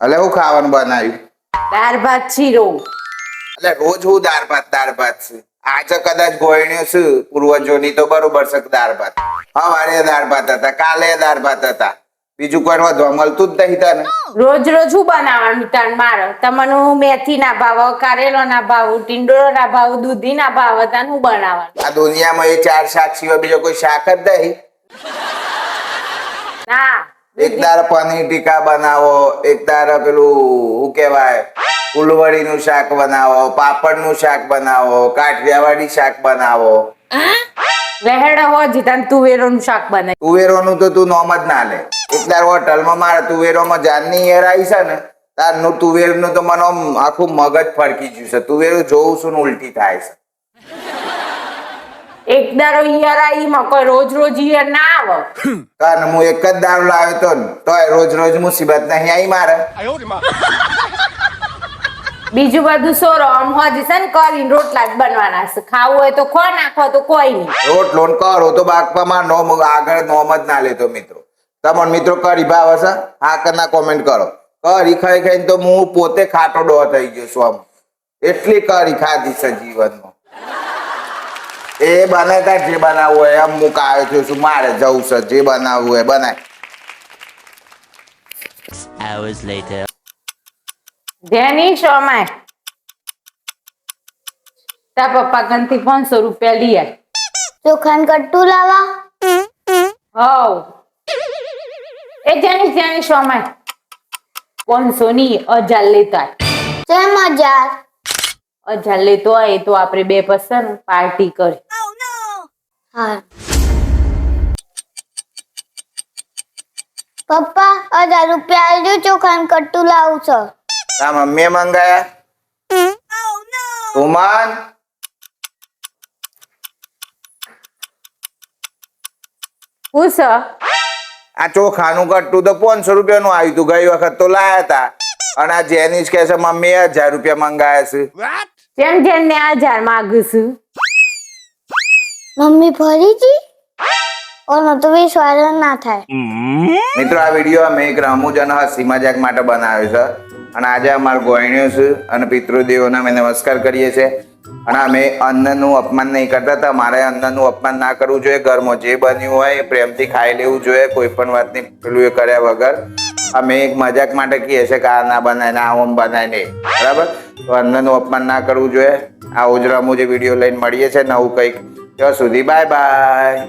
એટલે હું ખાવાનું બનાવ્યું? દાળ ભાત શીરો. એટલે રોજ હું દાળ ભાત છે. આજે કદાચ ગોયણ્યો છે પૂર્વજોની તો બરોબર છે દાળ ભાત. સવારે દાળ ભાત હતા, કાલે દાળ ભાત હતા. બીજું કોઈ વધવા મળતું જ નહીં તને. રોજ રોજ હું બનાવવાનું તાન મારે? તમને મેથી ના ભાવ, કારેલો ના ભાવ, ટીંડોળો ના ભાવ, દૂધી ના ભાવ, તાન હું બનાવવાનું? આ દુનિયામાં એ 4 શાક સિવાય બીજો કોઈ શાક જ નહીં. ના, એક દાળ પનીર ટીકા બનાવો, એક દાળ પેલું શું કહેવાય ફૂલવડીનું શાક બનાવો, પાપડનું શાક બનાવો, કાઠિયાવાડી શાક બનાવો. રહેડ હો જીતાન તુવેરોનું શાક બનાવી. તુવેરોનું તો તું નોમ જ ના લે. એક દાળ હોટલમાં મારા તુવેરોમાં જાનની હેર આવી છે ને તારનું તુવેરનું તો મને આમ આખું મગજ ફરકી ગયું છે. તુવેરો જોઉં છું ને ઉલટી થાય છે. એક દારો ઈયર આવીમાં કોઈ રોજ રોજ ઈયર ના આવે. કારણ હું એક જ દાળ લાવ્યો તો ને તોય રોજ રોજ મુસીબત નહીં આવી મારે. બીજું બધું સોરો આમ હોજી છે ને કરીને રોટલા જ બનવાના છે. ખાવું હોય તો ખો, નાખો તો કોઈ નહીં. રોટલો ને કરો તો બાકવામાં નોમ આગળ નોમ જ ના લેતો મિત્રો. તમારા મિત્રો કરી ભાવે છે? હા કે ના કોમેન્ટ કરો. કરી ખાઈ ખાઈને તો હું પોતે ખાટો ડો થઈ ગયો છું. આમ એટલી કરી ખાધી છે જીવનમાં. એ બનાવતા જે બનાવવું હોય એમ હું કાયો છું શું મારે જવું છે. જે બનાવવું હોય બનાય. Hours later. જેની શોમાં તા પપ્પા ગનથી 500 રૂપિયા લઈ આય. ચોખાન કટ્ટુ લાવા. હવ એ જેની શોમાં 500 ની 1000 લેતા આય. કેમ 1000? 1000 લેતો હોય તો આપણે બે પસંદ પાર્ટી કરી. હા પપ્પા 1000 રૂપિયા આલજો, ચોખાન કટ્ટુ લાવું છો. તા મમ્મીએ મંગાયા? સુમન હું છે આ ચોખાનું કટ્ટું તો 500 રૂપિયાનું આવ્યું તું. ગઈ વખત તો લાયા હતા. અને આ જેનીશ કહે છે મમ્મીએ 1000 રૂપિયા મંગાયા છે. જેમ ને 1000 માંગુ છું. મમ્મી ફરીથી ઓનો તો વિશ્વાસ ના થાય. મિત્રો આ વિડીયો અમે એક રમૂજ અને હસી મજાક માટે બનાવ્યો છે. અને આજે અમારો ગોયણ્યો છે અને પિતૃદેવોને અમે નમસ્કાર કરીએ છીએ. અને અમે અન્નનું અપમાન નહીં કરતા. તમારે અન્નનું અપમાન ના કરવું જોઈએ. ઘરમાં જે બન્યું હોય એ પ્રેમથી ખાઈ લેવું જોઈએ. કોઈ પણ વાતની પેલું એ કર્યા વગર. અમે એક મજાક માટે કહીએ છીએ કે આ ના બનાય ને આમ બનાય નહીં. બરાબર? તો અન્નનું અપમાન ના કરવું જોઈએ. આવો જ રમૂજ વિડીયો લઈને મળીએ છીએ નવું કંઈક. ત્યાં સુધી બાય બાય.